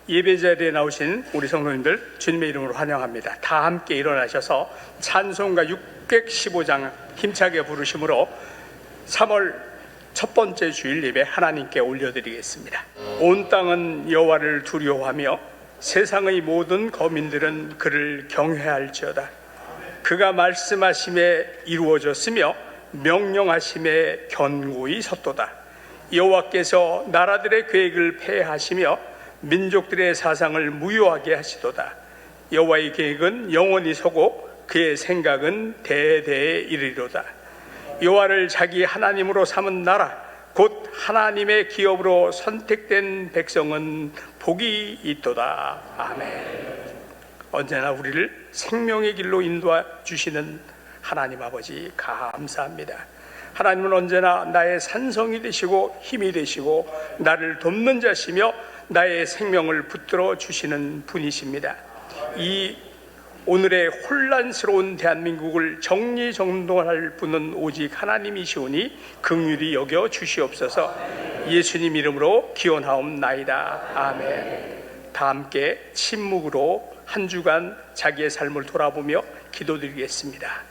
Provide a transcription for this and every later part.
예배 자리에 나오신 우리 성도님들 주님의 이름으로 환영합니다. 다 함께 일어나셔서 찬송가 615장 힘차게 부르심으로 3월 첫 번째 주일 예배 하나님께 올려드리겠습니다. 온 땅은 여호와를 두려워하며 세상의 모든 거민들은 그를 경외할지어다. 그가 말씀하심에 이루어졌으며 명령하심에 견고히 섰도다. 여호와께서 나라들의 계획을 폐하시며 민족들의 사상을 무효하게 하시도다. 여호와의 계획은 영원히 서고 그의 생각은 대대에 이르리로다. 여호와를 자기 하나님으로 삼은 나라 곧 하나님의 기업으로 선택된 백성은 복이 있도다. 아멘. 언제나 우리를 생명의 길로 인도해 주시는 하나님 아버지 감사합니다. 하나님은 언제나 나의 산성이 되시고 힘이 되시고 나를 돕는 자시며 나의 생명을 붙들어 주시는 분이십니다. 이 오늘의 혼란스러운 대한민국을 정리정돈할 분은 오직 하나님이시오니 긍휼히 여겨 주시옵소서. 예수님 이름으로 기원하옵나이다. 아멘. 다 함께 침묵으로 한 주간 자기의 삶을 돌아보며 기도드리겠습니다.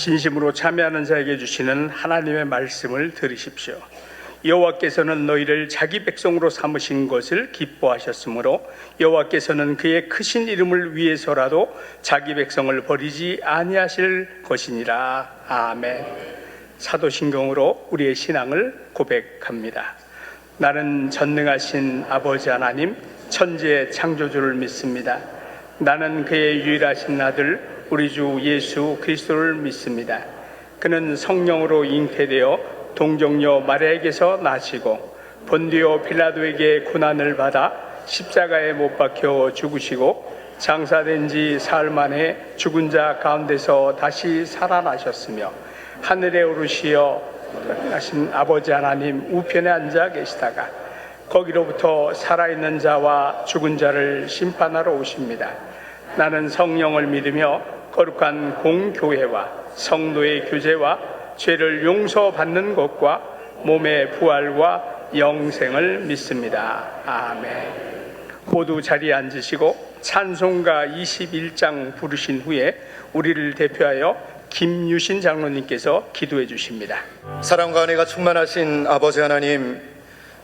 진심으로 참여하는 자에게 주시는 하나님의 말씀을 들으십시오. 여호와께서는 너희를 자기 백성으로 삼으신 것을 기뻐하셨으므로 여호와께서는 그의 크신 이름을 위해서라도 자기 백성을 버리지 아니하실 것이니라. 아멘. 사도신경으로 우리의 신앙을 고백합니다. 나는 전능하신 아버지 하나님 천지의 창조주를 믿습니다. 나는 그의 유일하신 아들 우리 주 예수 그리스도를 믿습니다. 그는 성령으로 잉태되어 동정녀 마리아에게서 나시고 본디오 빌라도에게 고난을 받아 십자가에 못 박혀 죽으시고 장사된 지 사흘 만에 죽은 자 가운데서 다시 살아나셨으며 하늘에 오르시어 하신 아버지 하나님 우편에 앉아 계시다가 거기로부터 살아있는 자와 죽은 자를 심판하러 오십니다. 나는 성령을 믿으며 거룩한 공교회와 성도의 교제와 죄를 용서받는 것과 몸의 부활과 영생을 믿습니다. 아멘. 모두 자리에 앉으시고 찬송가 21장 부르신 후에 우리를 대표하여 김유신 장로님께서 기도해 주십니다. 사랑과 은혜가 충만하신 아버지 하나님,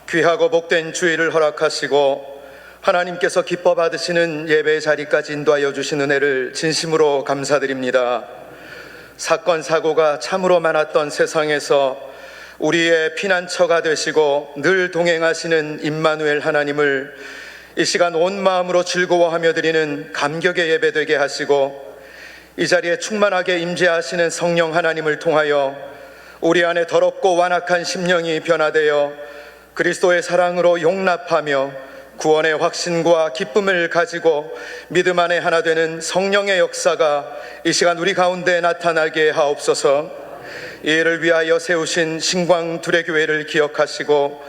귀하고 복된 주일을 허락하시고 하나님께서 기뻐 받으시는 예배의 자리까지 인도하여 주신 은혜를 진심으로 감사드립니다. 사건 사고가 참으로 많았던 세상에서 우리의 피난처가 되시고 늘 동행하시는 임마누엘 하나님을 이 시간 온 마음으로 즐거워하며 드리는 감격의 예배 되게 하시고 이 자리에 충만하게 임재하시는 성령 하나님을 통하여 우리 안에 더럽고 완악한 심령이 변화되어 그리스도의 사랑으로 용납하며 구원의 확신과 기쁨을 가지고 믿음 안에 하나 되는 성령의 역사가 이 시간 우리 가운데 나타나게 하옵소서. 이 일을 위하여 세우신 신광두레교회를 기억하시고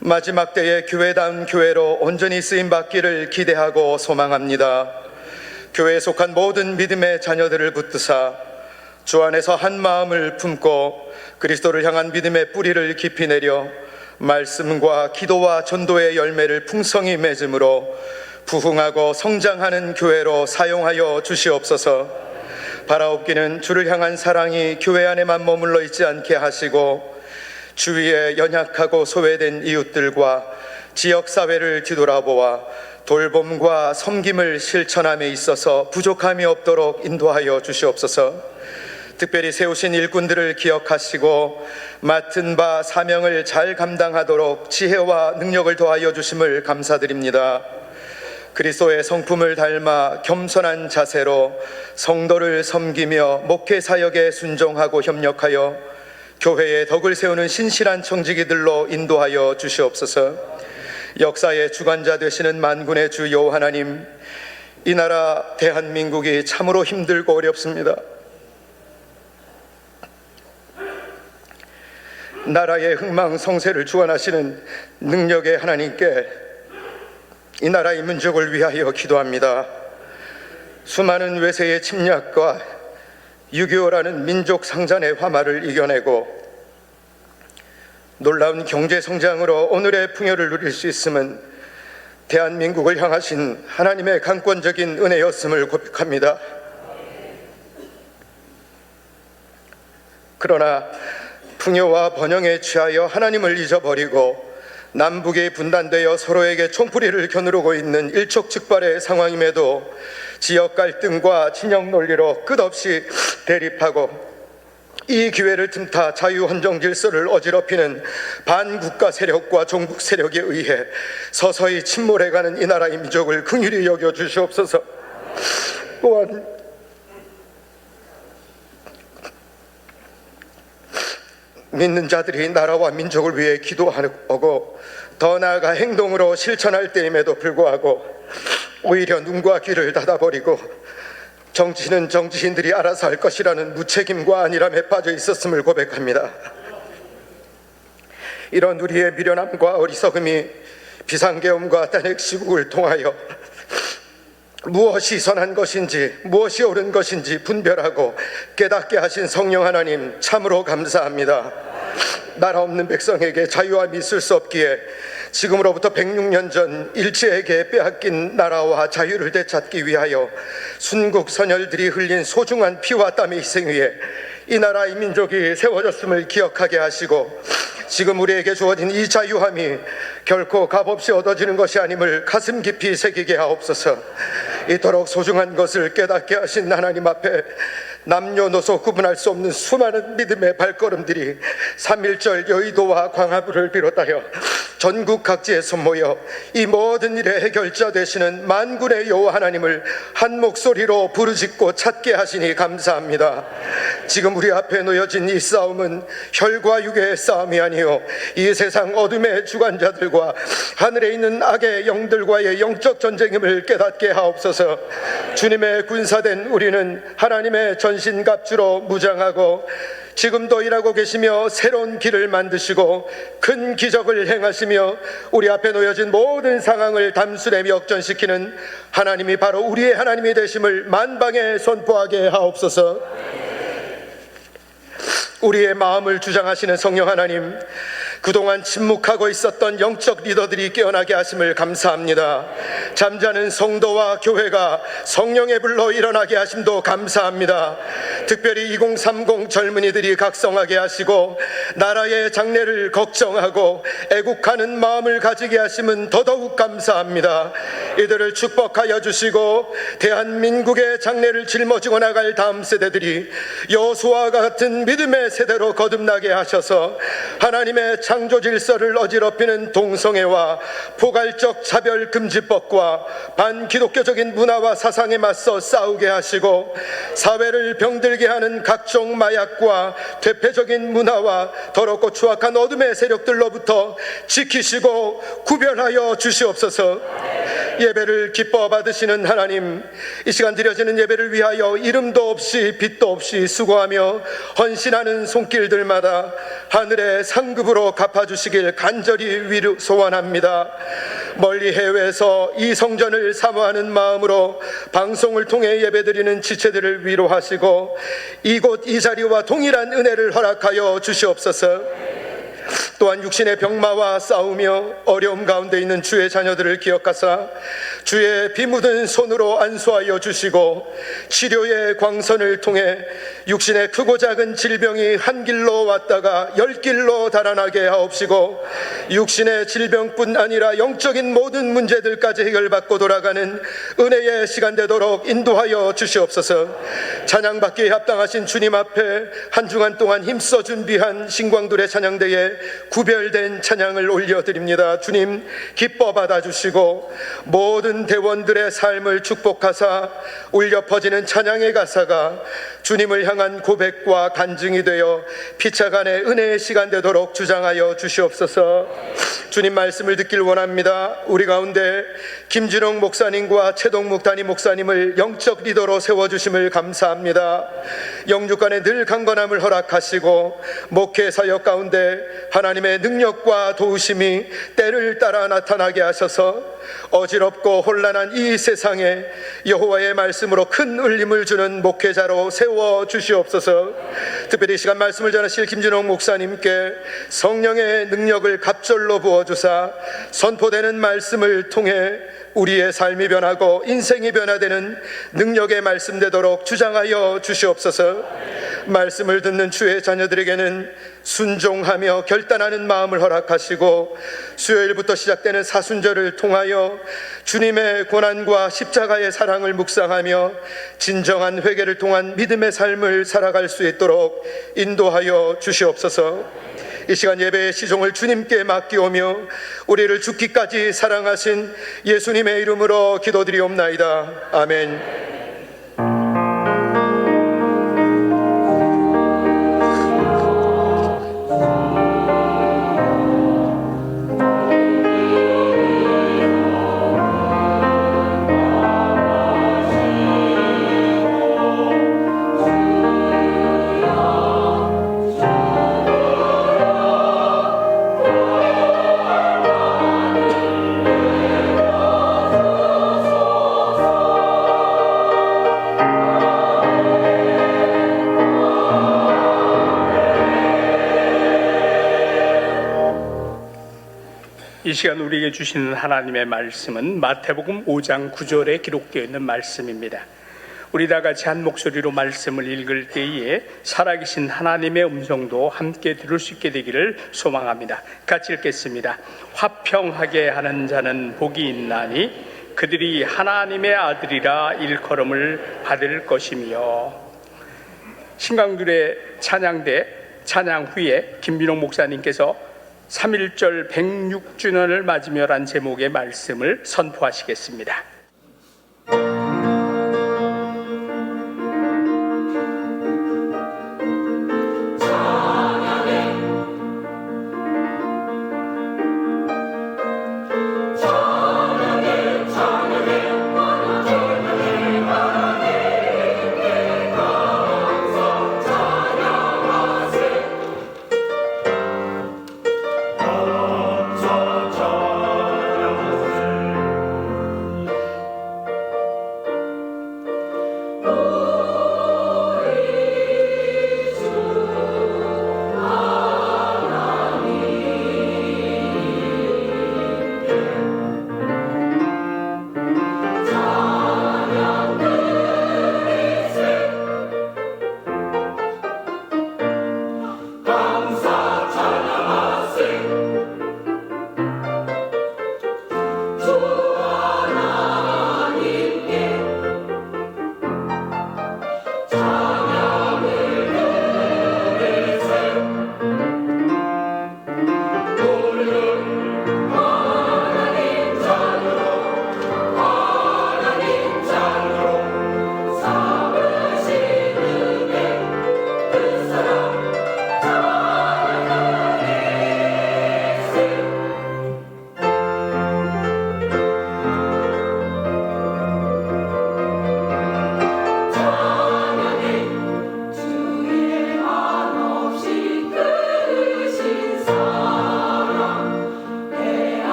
마지막 때에 교회다운 교회로 온전히 쓰임받기를 기대하고 소망합니다. 교회에 속한 모든 믿음의 자녀들을 붙드사 주 안에서 한 마음을 품고 그리스도를 향한 믿음의 뿌리를 깊이 내려 말씀과 기도와 전도의 열매를 풍성히 맺음으로 부흥하고 성장하는 교회로 사용하여 주시옵소서. 바라옵기는 주를 향한 사랑이 교회 안에만 머물러 있지 않게 하시고 주위에 연약하고 소외된 이웃들과 지역사회를 뒤돌아보아 돌봄과 섬김을 실천함에 있어서 부족함이 없도록 인도하여 주시옵소서. 특별히 세우신 일꾼들을 기억하시고 맡은 바 사명을 잘 감당하도록 지혜와 능력을 더하여 주심을 감사드립니다. 그리스도의 성품을 닮아 겸손한 자세로 성도를 섬기며 목회 사역에 순종하고 협력하여 교회의 덕을 세우는 신실한 청지기들로 인도하여 주시옵소서. 역사의 주관자 되시는 만군의 주 여호와 하나님, 이 나라 대한민국이 참으로 힘들고 어렵습니다. 나라의 흥망성쇠를 주관하시는 능력의 하나님께 이 나라의 민족을 위하여 기도합니다. 수많은 외세의 침략과 6.25라는 민족 상잔의 화마를 이겨내고 놀라운 경제 성장으로 오늘의 풍요를 누릴 수 있음은 대한민국을 향하신 하나님의 강권적인 은혜였음을 고백합니다. 그러나 풍요와 번영에 취하여 하나님을 잊어버리고 남북이 분단되어 서로에게 총풀이를 겨누르고 있는 일촉즉발의 상황임에도 지역 갈등과 진영 논리로 끝없이 대립하고 이 기회를 틈타 자유헌정 질서를 어지럽히는 반국가 세력과 종북 세력에 의해 서서히 침몰해가는 이 나라의 민족을 긍휼히 여겨 주시옵소서. 또한 믿는 자들이 나라와 민족을 위해 기도하고 더 나아가 행동으로 실천할 때임에도 불구하고 오히려 눈과 귀를 닫아버리고 정치는 정치인들이 알아서 할 것이라는 무책임과 안일함에 빠져 있었음을 고백합니다. 이런 우리의 미련함과 어리석음이 비상계엄과 탄핵 시국을 통하여 무엇이 선한 것인지 무엇이 옳은 것인지 분별하고 깨닫게 하신 성령 하나님, 참으로 감사합니다. 나라 없는 백성에게 자유함이 있을 수 없기에 지금으로부터 106년 전 일제에게 빼앗긴 나라와 자유를 되찾기 위하여 순국 선열들이 흘린 소중한 피와 땀의 희생 위에 이 나라의 민족이 세워졌음을 기억하게 하시고 지금 우리에게 주어진 이 자유함이 결코 값없이 얻어지는 것이 아님을 가슴 깊이 새기게 하옵소서. 이토록 소중한 것을 깨닫게 하신 하나님 앞에 남녀노소 구분할 수 없는 수많은 믿음의 발걸음들이 3.1절 여의도와 광화문을 비롯하여 전국 각지에 손모여 이 모든 일의 해결자 되시는 만군의 여호와 하나님을 한 목소리로 부르짖고 찾게 하시니 감사합니다. 지금 우리 앞에 놓여진 이 싸움은 혈과 육의 싸움이 아니요 이 세상 어둠의 주관자들과 하늘에 있는 악의 영들과의 영적 전쟁임을 깨닫게 하옵소서. 주님의 군사된 우리는 하나님의 전신갑주로 무장하고 지금도 일하고 계시며 새로운 길을 만드시고 큰 기적을 행하시며 우리 앞에 놓여진 모든 상황을 단순히 역전시키는 하나님이 바로 우리의 하나님이 되심을 만방에 선포하게 하옵소서. 우리의 마음을 주장하시는 성령 하나님, 그동안 침묵하고 있었던 영적 리더들이 깨어나게 하심을 감사합니다. 잠자는 성도와 교회가 성령의 불로 일어나게 하심도 감사합니다. 특별히 2030 젊은이들이 각성하게 하시고 나라의 장래를 걱정하고 애국하는 마음을 가지게 하심은 더더욱 감사합니다. 이들을 축복하여 주시고 대한민국의 장래를 짊어지고 나갈 다음 세대들이 여호수아와 같은 믿음의 세대로 거듭나게 하셔서 하나님의 창조 질서를 어지럽히는 동성애와 포괄적 차별금지법과 반기독교적인 문화와 사상에 맞서 싸우게 하시고 사회를 병들게 하는 각종 마약과 퇴폐적인 문화와 더럽고 추악한 어둠의 세력들로부터 지키시고 구별하여 주시옵소서. 예배를 기뻐 받으시는 하나님, 이 시간 드려지는 예배를 위하여 이름도 없이 빛도 없이 수고하며 헌신하는 손길들마다 하늘의 상급으로 갚아주시길 간절히 소원합니다. 멀리 해외에서 이 성전을 사모하는 마음으로 방송을 통해 예배드리는 지체들을 위로하시고 이곳 이 자리와 동일한 은혜를 허락하여 주시옵소서. 또한 육신의 병마와 싸우며 어려움 가운데 있는 주의 자녀들을 기억하사 주의 피 묻은 손으로 안수하여 주시고 치료의 광선을 통해 육신의 크고 작은 질병이 한 길로 왔다가 10길로 달아나게 하옵시고 육신의 질병뿐 아니라 영적인 모든 문제들까지 해결받고 돌아가는 은혜의 시간 되도록 인도하여 주시옵소서. 찬양받기에 합당하신 주님 앞에 한 주간 동안 힘써 준비한 신광들의 찬양대에 구별된 찬양을 올려드립니다. 주님 기뻐 받아주시고 모든 대원들의 삶을 축복하사 울려 퍼지는 찬양의 가사가 주님을 향한 고백과 간증이 되어 피차간의 은혜의 시간 되도록 주장하여 주시옵소서. 주님 말씀을 듣길 원합니다. 우리 가운데 김진홍 목사님과 최동묵 담임 목사님을 영적 리더로 세워주심을 감사합니다. 영육간에 늘 강건함을 허락하시고 목회 사역 가운데 하나님의 능력과 도우심이 때를 따라 나타나게 하셔서 어지럽고 혼란한 이 세상에 여호와의 말씀으로 큰 울림을 주는 목회자로 세워 주시옵소서. 특별히 이 시간 말씀을 전하실 김진홍 목사님께 성령의 능력을 갑절로 부어주사 선포되는 말씀을 통해 우리의 삶이 변하고 인생이 변화되는 능력의 말씀 되도록 주장하여 주시옵소서. 말씀을 듣는 주의 자녀들에게는 순종하며 결단하는 마음을 허락하시고 수요일부터 시작되는 사순절을 통하여 주님의 고난과 십자가의 사랑을 묵상하며 진정한 회개를 통한 믿음의 삶을 살아갈 수 있도록 인도하여 주시옵소서. 이 시간 예배의 시종을 주님께 맡기오며 우리를 죽기까지 사랑하신 예수님의 이름으로 기도드리옵나이다. 아멘. 이 시간 우리에게 주시는 하나님의 말씀은 마태복음 5장 9절에 기록되어 있는 말씀입니다. 우리 다 같이 한 목소리로 말씀을 읽을 때에 살아계신 하나님의 음성도 함께 들을 수 있게 되기를 소망합니다. 같이 읽겠습니다. 화평하게 하는 자는 복이 있나니 그들이 하나님의 아들이라 일컬음을 받을 것이며. 신강들의 찬양대 찬양 후에 김민홍 목사님께서 3.1절 106주년을 맞으며란 제목의 말씀을 선포하시겠습니다.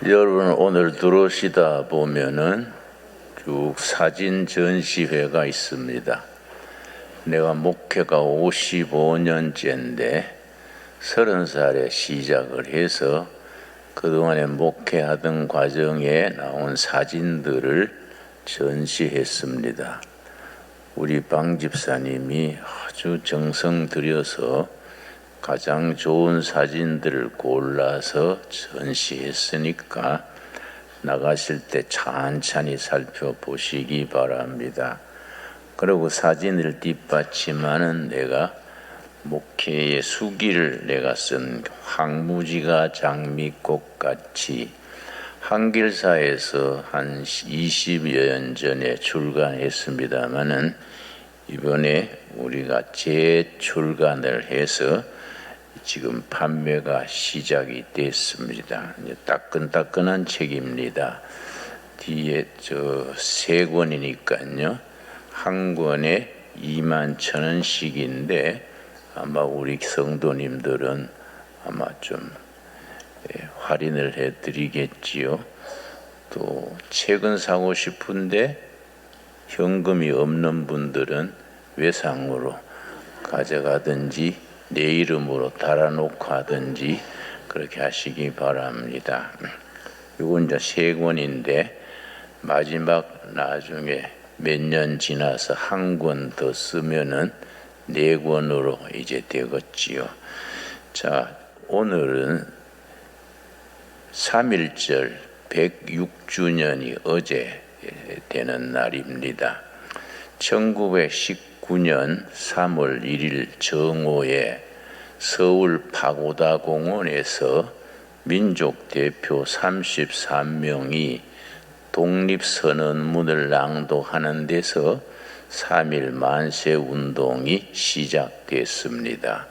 여러분 오늘 들어오시다 보면은 쭉 사진 전시회가 있습니다. 내가 목회가 55년째인데 30살에 시작을 해서 그동안에 목회하던 과정에 나온 사진들을 전시했습니다. 우리 방 집사님이 아주 정성 들여서 가장 좋은 사진들을 골라서 전시했으니까 나가실 때 찬찬히 살펴보시기 바랍니다. 그리고 사진을 뒷받침하는 내가 목회의 수기를 내가 쓴 황무지가 장미꽃같이 한길사에서 한 20여 년 전에 출간했습니다마는 이번에 우리가 재출간을 해서 지금 판매가 시작이 됐습니다. 따끈따끈한 책입니다. 뒤에 저 3권이니까요. 한 권에 21,000원씩인데 아마 우리 성도님들은 아마 좀 할인을 해드리겠지요. 또 책은 사고 싶은데 현금이 없는 분들은 외상으로 가져가든지 내 이름으로 달아놓고 하든지 그렇게 하시기 바랍니다. 이건 이제 3권인데 마지막 나중에 몇 년 지나서 한 권 더 쓰면은 4권으로 이제 되겠지요. 자, 오늘은 3.1절 106주년이 어제 되는 날입니다. 1919년 3월 1일 정오에 서울 파고다 공원에서 민족 대표 33명이 독립선언문을 낭독하는 데서 3.1 만세 운동이 시작됐습니다.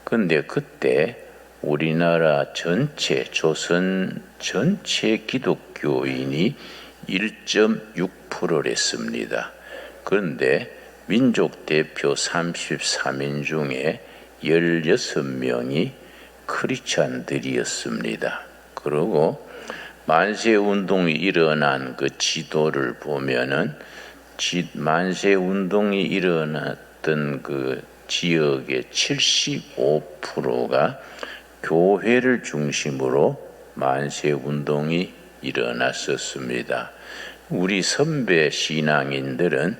근데 그때 우리나라 전체 조선 전체 기독교인이 1.6%랬습니다. 그런데 민족 대표 33인 중에 16명이 크리스찬들이었습니다. 그리고 만세 운동이 일어난 그 지도를 보면은 만세 운동이 일어났던 그 지역의 75%가 교회를 중심으로 만세 운동이 일어났었습니다. 우리 선배 신앙인들은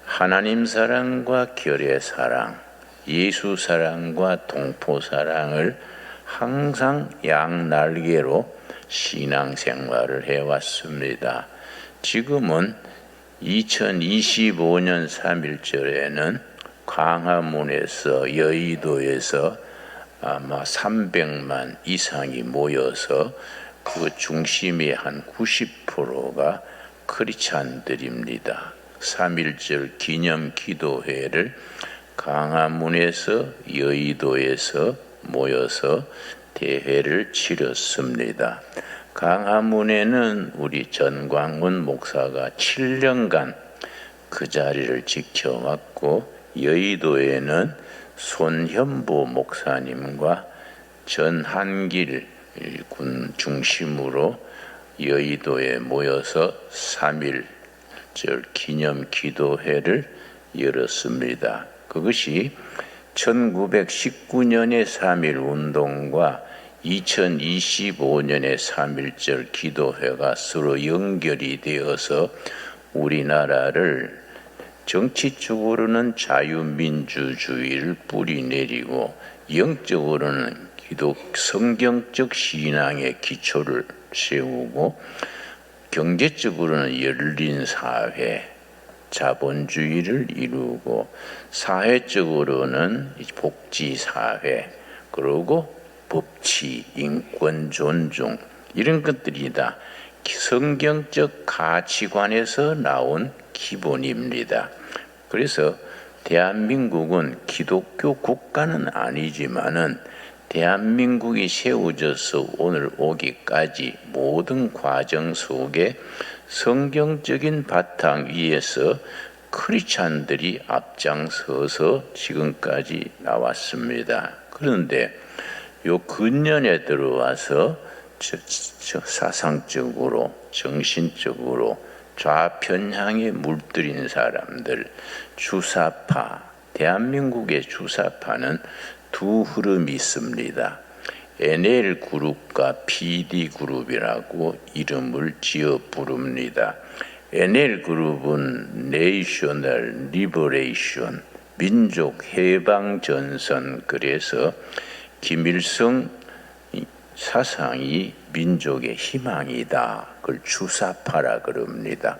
하나님 사랑과 결의 사랑, 예수 사랑과 동포 사랑을 항상 양날개로 신앙생활을 해왔습니다. 지금은 2025년 3.1절에는 광화문에서 여의도에서 아마 300만 이상이 모여서 그 중심의 한 90%가 크리스찬들입니다. 3.1절 기념 기도회를 광화문에서 여의도에서 모여서 대회를 치렀습니다. 광화문에는 우리 전광훈 목사가 7년간 그 자리를 지켜왔고 여의도에는 손현보 목사님과 전한길 군 중심으로 여의도에 모여서 3.1절 기념 기도회를 열었습니다. 그것이 1919년의 3.1 운동과 2025년의 3.1절 기도회가 서로 연결이 되어서 우리나라를 정치적으로는 자유민주주의를 뿌리내리고 영적으로는 성경적 신앙의 기초를 세우고 경제적으로는 열린 사회, 자본주의를 이루고 사회적으로는 복지사회, 그리고 법치, 인권 존중 이런 것들이 다 성경적 가치관에서 나온 기본입니다. 그래서 대한민국은 기독교 국가는 아니지만은 대한민국이 세워져서 오늘 오기까지 모든 과정 속에 성경적인 바탕 위에서 크리스찬들이 앞장서서 지금까지 나왔습니다. 그런데 요 근년에 들어와서 사상적으로 정신적으로 좌편향에 물들인 사람들, 주사파, 대한민국의 주사파는 두 흐름이 있습니다. NL그룹과 PD그룹이라고 이름을 지어 부릅니다. NL그룹은 National Liberation, 민족 해방 전선, 그래서 김일성 사상이 민족의 희망이다. 그걸 주사파라 그럽니다.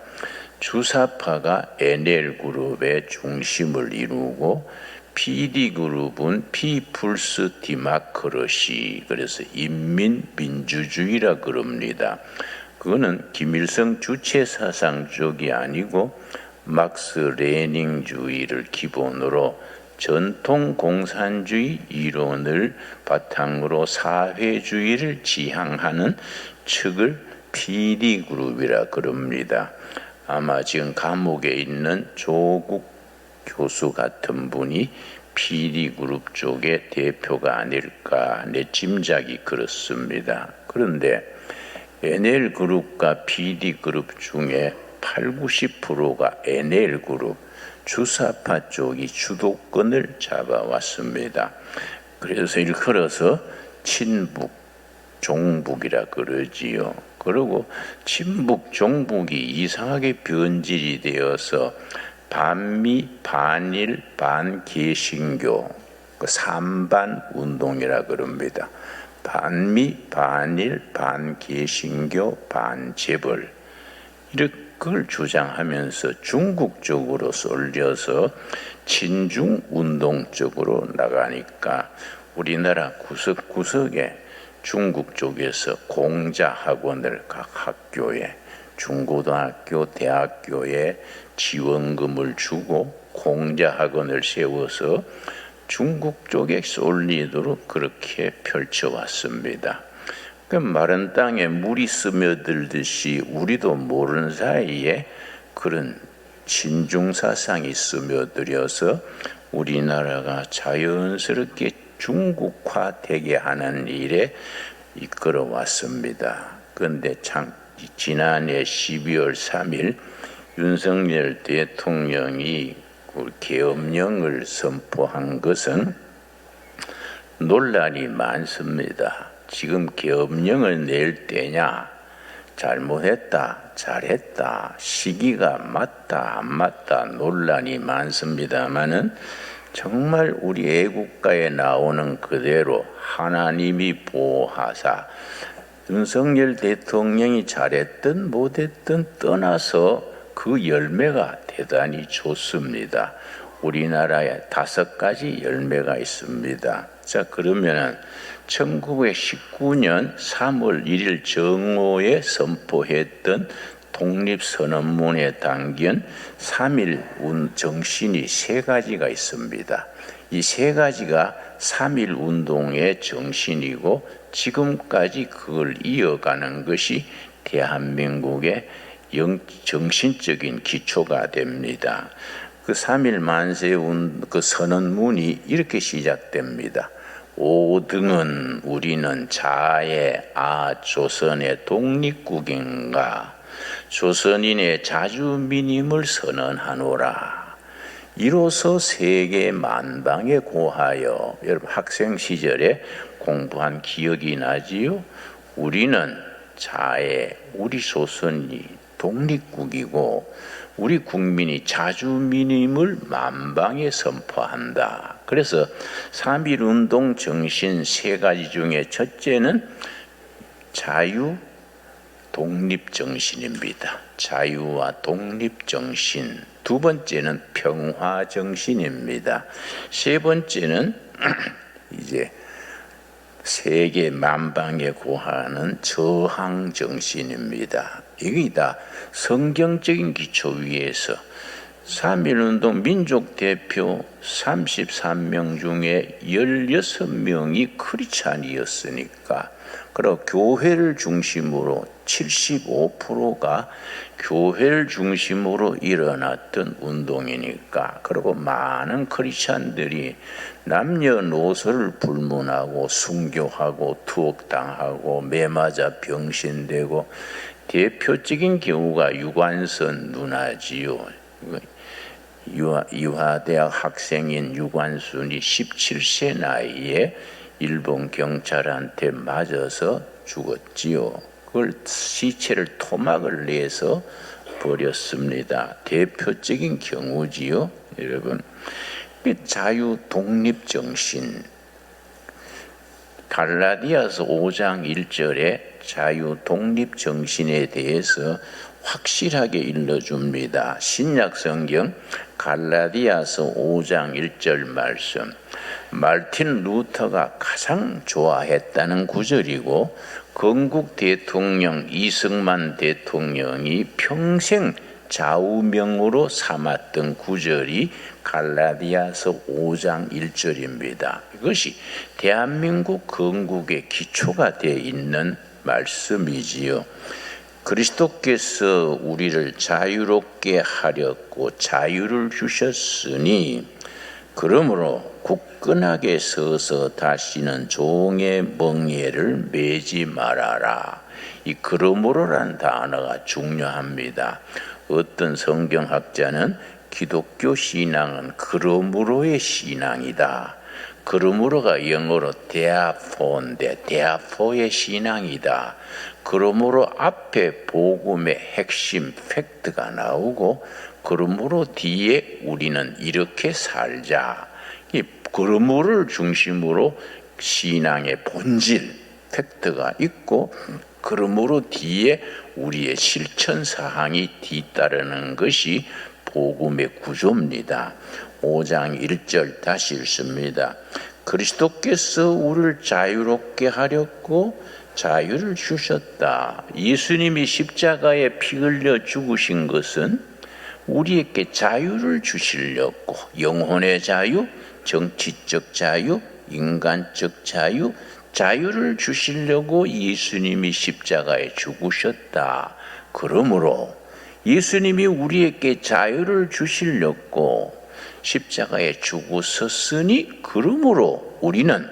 주사파가 NL그룹의 중심을 이루고 PD그룹은 피플스 디마크러시, 그래서 인민민주주의라 그럽니다. 그거는 김일성 주체사상 쪽이 아니고 막스 레닝주의를 기본으로 전통 공산주의 이론을 바탕으로 사회주의를 지향하는 측을 PD그룹이라 그럽니다. 아마 지금 감옥에 있는 조국 교수 같은 분이 PD그룹 쪽의 대표가 아닐까, 내 짐작이 그렇습니다. 그런데 NL그룹과 PD그룹 중에 80~90%가 NL그룹, 주사파 쪽이 주도권을 잡아왔습니다. 그래서 일컬어서 친북, 종북이라 그러지요. 그리고 친북, 종북이 이상하게 변질이 되어서 반미, 반일, 반개신교, 그 삼반 운동이라 그럽니다. 반미, 반일, 반개신교, 반재벌 이걸 주장하면서 중국 쪽으로 쏠려서 친중 운동 쪽으로 나가니까 우리나라 구석구석에 중국 쪽에서 공자 학원을 각 학교에, 중고등학교, 대학교에 지원금을 주고 공자 학원을 세워서 중국 쪽에 쏠리도록 그렇게 펼쳐왔습니다. 그 마른 땅에 물이 스며들듯이 우리도 모르는 사이에 그런 친중사상이 스며들어서 우리나라가 자연스럽게 중국화되게 하는 일에 이끌어왔습니다. 그런데 지난해 12월 3일 윤석열 대통령이 계엄령을 선포한 것은 논란이 많습니다. 지금 계엄령을 낼 때냐, 잘못했다, 잘했다, 시기가 맞다, 안 맞다 논란이 많습니다마는 정말 우리 애국가에 나오는 그대로 하나님이 보호하사 윤석열 대통령이 잘했든 못했든 떠나서 그 열매가 대단히 좋습니다. 우리나라에 5가지 열매가 있습니다. 자, 그러면은 1919년 3월 1일 정오에 선포했던 독립선언문에 담긴 3.1 정신이 3가지가 있습니다. 이 3가지가 3.1 운동의 정신이고 지금까지 그걸 이어가는 것이 대한민국의 정신적인 기초가 됩니다. 그 3.1 만세 그 선언문이 이렇게 시작됩니다. 5등은 우리는 자의 조선의 독립국인가 조선인의 자주민임을 선언하노라. 이로써 세계 만방에 고하여, 여러분 학생 시절에 공부한 기억이 나지요. 우리는 우리 조선이 독립국이고 우리 국민이 자주민임을 만방에 선포한다. 그래서 3.1운동 정신 세 가지 중에 첫째는 자유 독립 정신입니다. 자유와 독립 정신. 두 번째는 평화 정신입니다. 세 번째는 이제 세계 만방에 구하는 저항 정신입니다. 이게 다 성경적인 기초 위에서 3.1운동 민족 대표 33명 중에 16명이 크리스찬이었으니까, 그리고 교회를 중심으로 75%가 교회를 중심으로 일어났던 운동이니까, 그리고 많은 크리스찬들이 남녀노소를 불문하고 순교하고 투옥당하고 매맞아 병신되고, 대표적인 경우가 유관선 누나지요. 이화대학 학생인 유관순이 17세 나이에 일본 경찰한테 맞아서 죽었지요. 그걸 시체를 토막을 내서 버렸습니다. 대표적인 경우지요. 여러분, 자유 독립 정신, 갈라디아서 5장 1절에 자유 독립 정신에 대해서 확실하게 일러줍니다. 신약 성경 갈라디아서 5장 1절 말씀, 마르틴 루터가 가장 좋아했다는 구절이고, 건국 대통령 이승만 대통령이 평생 좌우명으로 삼았던 구절이 갈라디아서 5장 1절입니다. 이것이 대한민국 건국의 기초가 되어 있는 말씀이지요. 그리스도께서 우리를 자유롭게 하렸고 자유를 주셨으니 그러므로 굳건하게 서서 다시는 종의 멍에를 매지 말아라. 이 그러므로라는 단어가 중요합니다. 어떤 성경학자는 기독교 신앙은 그러므로의 신앙이다. 그러므로가 영어로 therefore, therefore 신앙이다. 그러므로 앞에 복음의 핵심 팩트가 나오고, 그러므로 뒤에 우리는 이렇게 살자. 이 그러므로를 중심으로 신앙의 본질 팩트가 있고, 그러므로 뒤에 우리의 실천 사항이 뒤따르는 것이 복음의 구조입니다. 5장 1절 다시 읽습니다. 그리스도께서 우리를 자유롭게 하렸고 자유를 주셨다. 예수님이 십자가에 피 흘려 죽으신 것은 우리에게 자유를 주시려고, 영혼의 자유, 정치적 자유, 인간적 자유, 자유를 주시려고 예수님이 십자가에 죽으셨다. 그러므로 예수님이 우리에게 자유를 주시려고 십자가에 죽으셨으니, 그러므로 우리는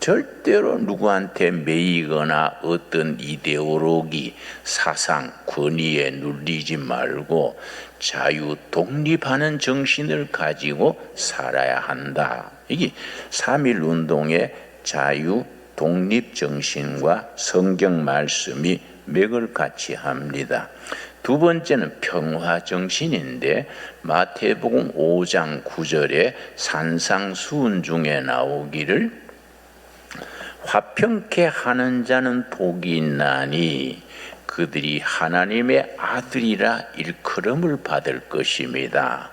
절대로 누구한테 매이거나 어떤 이데올로기, 사상, 권위에 눌리지 말고 자유 독립하는 정신을 가지고 살아야 한다. 이게 3.1운동의 자유 독립 정신과 성경 말씀이 맥을 같이 합니다. 두 번째는 평화 정신인데, 마태복음 5장 9절에 산상수훈 중에 나오기를 화평케 하는 자는 복이 있나니 그들이 하나님의 아들이라 일컬음을 받을 것입니다.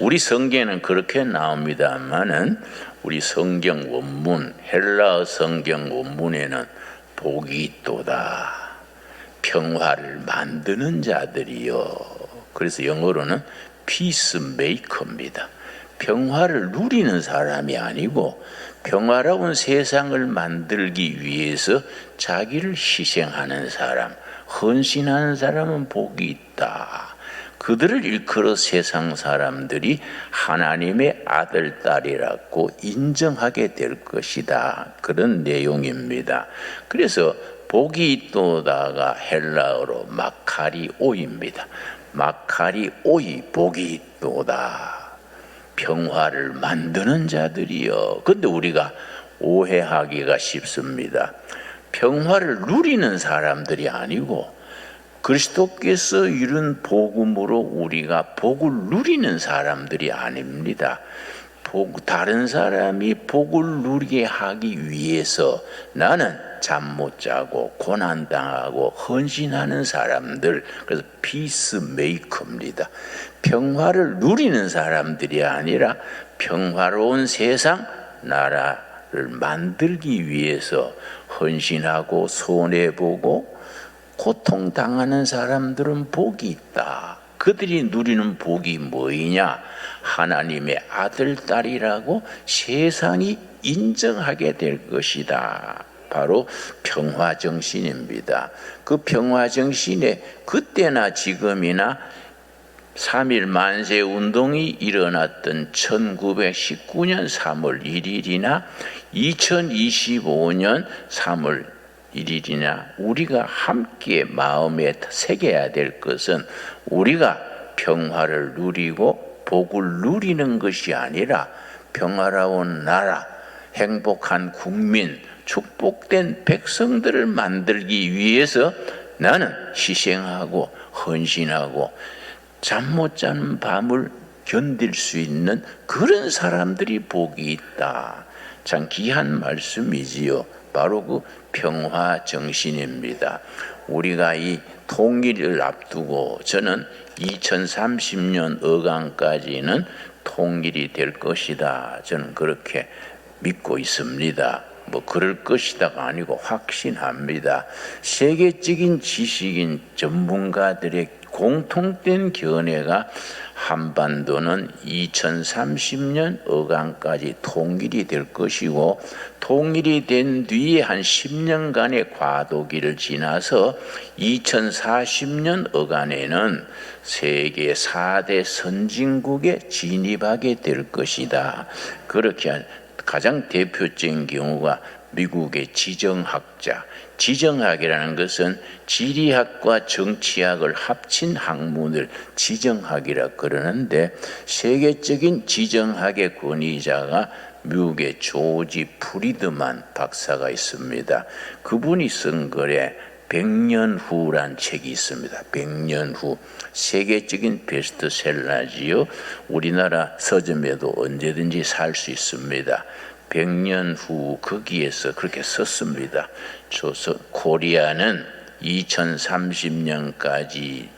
우리 성경에는 그렇게 나옵니다만은 우리 성경 원문, 헬라어 성경 원문에는 복이 있도다. 평화를 만드는 자들이요. 그래서 영어로는 피스메이커입니다. 평화를 누리는 사람이 아니고 평화로운 세상을 만들기 위해서 자기를 희생하는 사람, 헌신하는 사람은 복이 있다. 그들을 일컬어 세상 사람들이 하나님의 아들, 딸이라고 인정하게 될 것이다. 그런 내용입니다. 그래서 복이 있도다가 헬라어로 마카리오입니다. 마카리오이, 복이 있도다. 평화를 만드는 자들이여. 근데 우리가 오해하기가 쉽습니다. 평화를 누리는 사람들이 아니고 그리스도께서 이룬 복음으로 우리가 복을 누리는 사람들이 아닙니다. 다른 사람이 복을 누리게 하기 위해서 나는 잠 못 자고 고난당하고 헌신하는 사람들, 그래서 피스메이커입니다. 평화를 누리는 사람들이 아니라 평화로운 세상, 나라를 만들기 위해서 헌신하고 손해보고 고통당하는 사람들은 복이 있다. 그들이 누리는 복이 뭐이냐? 하나님의 아들, 딸이라고 세상이 인정하게 될 것이다. 바로 평화정신입니다. 그 평화정신에 그때나 지금이나 3.1 만세운동이 일어났던 1919년 3월 1일이나 2025년 3월 1일이나 우리가 함께 마음에 새겨야 될 것은 우리가 평화를 누리고 복을 누리는 것이 아니라 평화로운 나라, 행복한 국민, 축복된 백성들을 만들기 위해서 나는 희생하고 헌신하고 잠 못 자는 밤을 견딜 수 있는 그런 사람들이 복이 있다. 참 귀한 말씀이지요. 바로 그 평화 정신입니다. 우리가 이 통일을 앞두고 저는 2030년 어간까지는 통일이 될 것이다. 저는 그렇게 믿고 있습니다. 뭐 그럴 것이다가 아니고 확신합니다. 세계적인 지식인 전문가들의 공통된 견해가 한반도는 2030년 어간까지 통일이 될 것이고 통일이 된 뒤에 한 10년간의 과도기를 지나서 2040년 어간에는 세계 4대 선진국에 진입하게 될 것이다. 그렇게 한 가장 대표적인 경우가 미국의 지정학자, 지정학이라는 것은 지리학과 정치학을 합친 학문을 지정학이라 그러는데 세계적인 지정학의 권위자가 미국의 조지 프리드만 박사가 있습니다. 그분이 쓴 글에 100년 후란 책이 있습니다. 100년 후 세계적인 베스트셀러지요. 우리나라 서점에도 언제든지 살 수 있습니다. 100년 후 거기에서 그렇게 썼습니다. 코리아는 2030년까지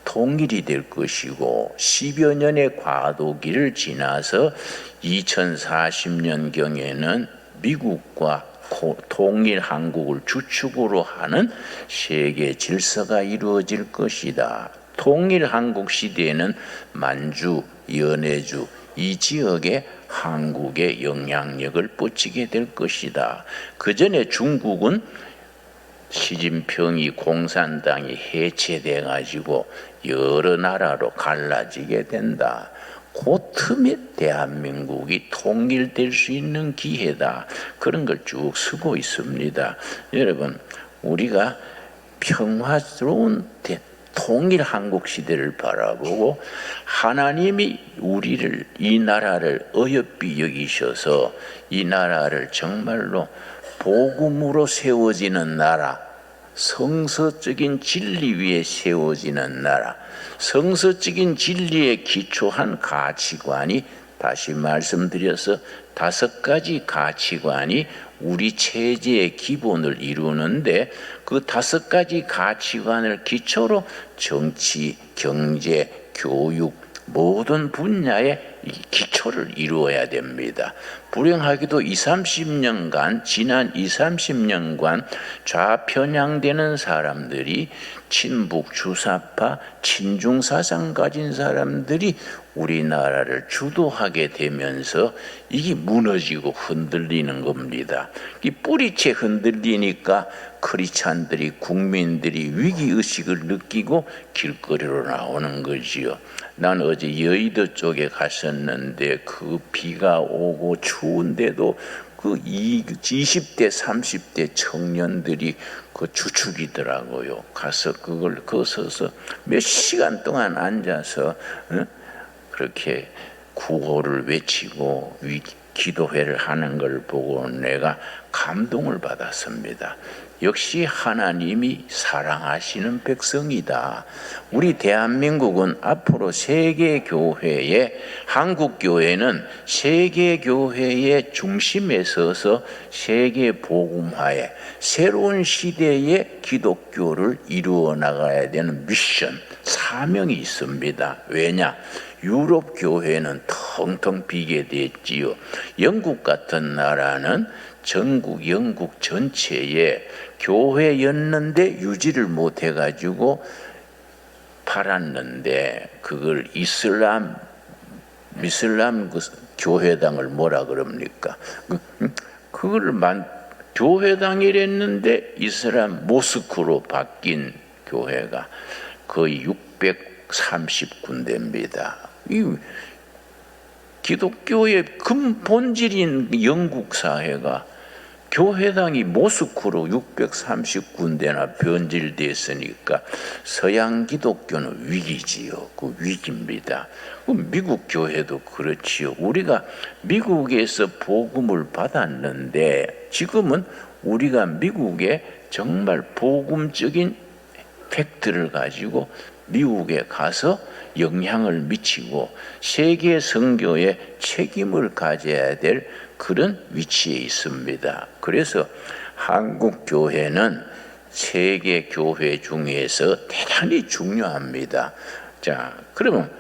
통일이 될 것이고 10여 년의 과도기를 지나서 2040년경에는 미국과 통일 한국을 주축으로 하는 세계 질서가 이루어질 것이다. 통일 한국 시대에는 만주, 연해주 이 지역에 한국의 영향력을 뻗치게 될 것이다. 그 전에 중국은 시진핑이 공산당이 해체돼 가지고 여러 나라로 갈라지게 된다. 그 틈에 대한민국이 통일될 수 있는 기회다. 그런 걸 쭉 쓰고 있습니다. 여러분, 우리가 평화스러운 통일 한국 시대를 바라보고 하나님이 우리를 이 나라를 어여삐 여기셔서 이 나라를 정말로 복음으로 세워지는 나라, 성서적인 진리 위에 세워지는 나라, 성서적인 진리에 기초한 가치관이 다시 말씀드려서 5가지 가치관이 우리 체제의 기본을 이루는데 그 5가지 가치관을 기초로 정치, 경제, 교육 모든 분야의 기초를 이루어야 됩니다. 불행하게도 20-30년간 지난 20-30년간 좌편향되는 사람들이 친북 주사파 친중사상 가진 사람들이 우리나라를 주도하게 되면서 이게 무너지고 흔들리는 겁니다. 이 뿌리채 흔들리니까 크리스찬들이 국민들이 위기의식을 느끼고 길거리로 나오는 거지요. 난 어제 여의도 쪽에 갔었는데 그 비가 오고 추운데도 그 20대 30대 청년들이 그 주축이더라고요. 가서 그걸 서서 몇 시간 동안 앉아서 그렇게 구호를 외치고 기도회를 하는 걸 보고 내가 감동을 받았습니다. 역시 하나님이 사랑하시는 백성이다. 우리 대한민국은 앞으로 세계교회의, 한국교회는 세계교회의 중심에 서서 세계복음화의 새로운 시대의 기독교를 이루어 나가야 되는 미션, 사명이 있습니다. 왜냐? 유럽 교회는 텅텅 비게 됐지요. 영국 같은 나라는 전국 영국 전체에 교회였는데 유지를 못해가지고 팔았는데 그걸 이슬람 그 교회당을 뭐라 그럽니까? 그걸 교회당이랬는데 이슬람 모스크로 바뀐 교회가 거의 630군데입니다. 이 기독교의 근본질인 영국 사회가 교회당이 모스크로 630군데나 변질됐으니까 서양 기독교는 위기지요. 그 위기입니다. 미국 교회도 그렇지요. 우리가 미국에서 복음을 받았는데 지금은 우리가 미국에 정말 복음적인 팩트를 가지고 미국에 가서 영향을 미치고 세계 선교에 책임을 가져야 될 그런 위치에 있습니다. 그래서 한국 교회는 세계 교회 중에서 대단히 중요합니다. 자, 그러면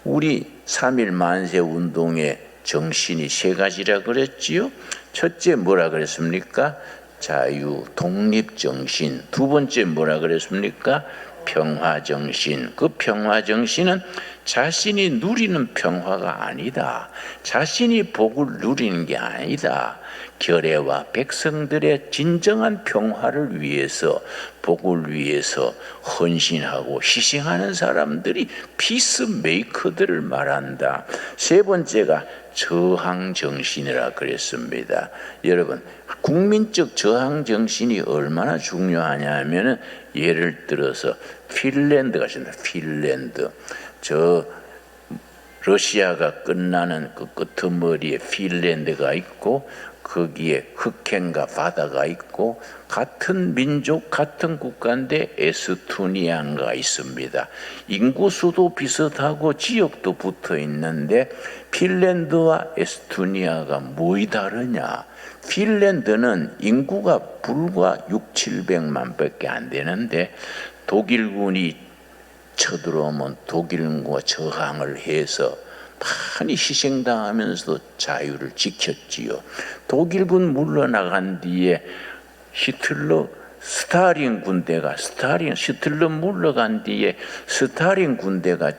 우리 3.1 만세 운동의 정신이 세 가지라 그랬지요. 첫째 뭐라 그랬습니까? 자유, 독립 정신. 두 번째 뭐라 그랬습니까? 평화 정신. 그 평화 정신은 자신이 누리는 평화가 아니다. 자신이 복을 누리는 게 아니다. 결의와 백성들의 진정한 평화를 위해서, 복을 위해서 헌신하고 희생하는 사람들이 피스메이커들을 말한다. 세 번째가 저항 정신이라 그랬습니다. 여러분, 국민적 저항 정신이 얼마나 중요하냐면은 예를 들어서 핀란드가 있습니다. 핀란드. 저 러시아가 끝나는 그 끄트머리에 핀란드가 있고 거기에 흑해인가 바다가 있고 같은 민족 같은 국가인데 에스토니아가 있습니다. 인구수도 비슷하고 지역도 붙어 있는데 핀란드와 에스토니아가 뭐이 다르냐? 핀란드는 인구가 불과 600~700만 밖에 안 되는데 독일군이 쳐들어오면 독일군과 저항을 해서 많이 희생당하면서도 자유를 지켰지요. 독일군 물러나간 뒤에 히틀러 물러간 뒤에 스탈린 군대가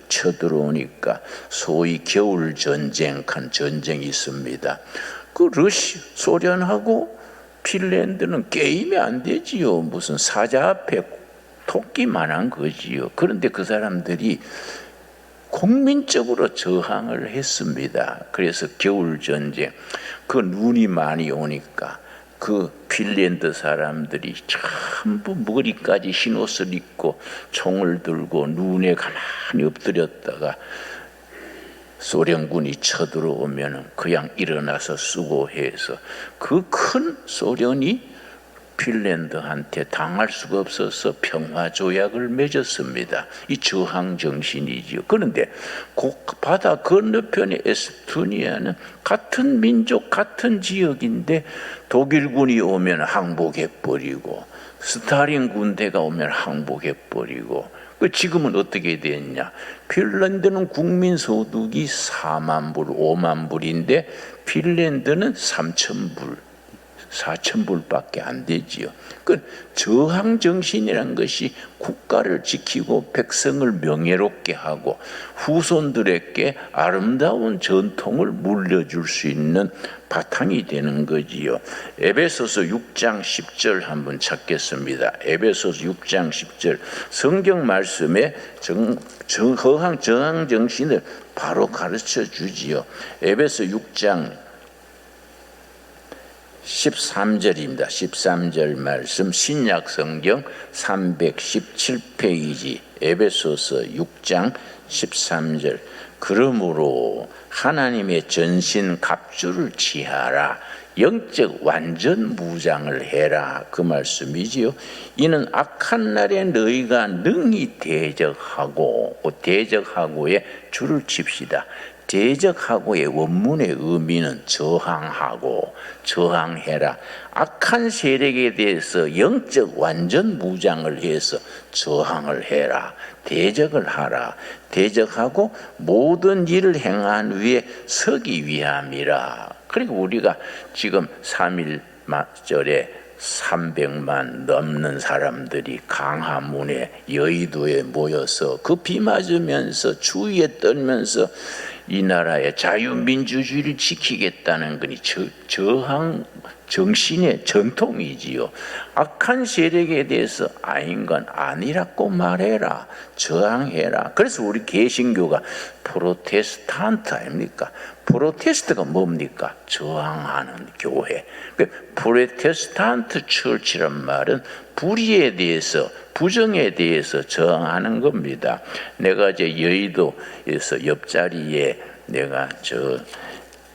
쳐들어오니까 소위 겨울 전쟁한 전쟁이 있습니다. 그 소련하고 핀란드는 게임이 안 되지요. 무슨 사자 앞에 토끼만한 거지요. 그런데 그 사람들이 국민적으로 저항을 했습니다. 그래서 겨울전쟁, 그 눈이 많이 오니까 그 핀란드 사람들이 전부 머리까지 흰 옷을 입고 총을 들고 눈에 가만히 엎드렸다가 소련군이 쳐들어오면 그냥 일어나서 수고해서 그 큰 소련이 핀란드한테 당할 수가 없어서 평화조약을 맺었습니다. 이 저항 정신이지요. 그런데 바다 건너편의 에스토니아는 같은 민족, 같은 지역인데 독일군이 오면 항복해버리고 스탈린 군대가 오면 항복해버리고 지금은 어떻게 됐냐? 핀란드는 국민 소득이 4만 불, 5만 불인데 핀란드는 3,000불. 4,000불밖에 안 되지요. 그 저항 정신이란 것이 국가를 지키고 백성을 명예롭게 하고 후손들에게 아름다운 전통을 물려줄 수 있는 바탕이 되는 거지요. 에베소서 6장 10절 한번 찾겠습니다. 에베소서 6장 10절 성경 말씀에 저항 정신을 바로 가르쳐 주지요. 에베소 6장 13절입니다. 13절 말씀 신약 성경 317페이지 에베소서 6장 13절 그러므로 하나님의 전신 갑주를 취하라. 영적 완전 무장을 해라. 그 말씀이지요. 이는 악한 날에 너희가 능히 대적하고의 줄을 칩시다. 대적하고의 원문의 의미는 저항하고 저항해라. 악한 세력에 대해서 영적 완전 무장을 해서 저항을 해라. 대적을 하라. 대적하고 모든 일을 행한 후에 서기 위함이라. 그리고 우리가 지금 3.1절에 300만 넘는 사람들이 강화문에 여의도에 모여서 그 비 맞으면서 추위에 떨면서 이 나라의 자유민주주의를 지키겠다는 것이 저항 정신의 전통이지요. 악한 세력에 대해서 아닌 건 아니라고 말해라. 저항해라. 그래서 우리 개신교가 프로테스탄트 아닙니까? 프로테스트가 뭡니까? 저항하는 교회. 프로테스탄트 처치란 말은 불의에 대해서, 부정에 대해서 저항하는 겁니다. 내가 이제 여의도에서 옆자리에 내가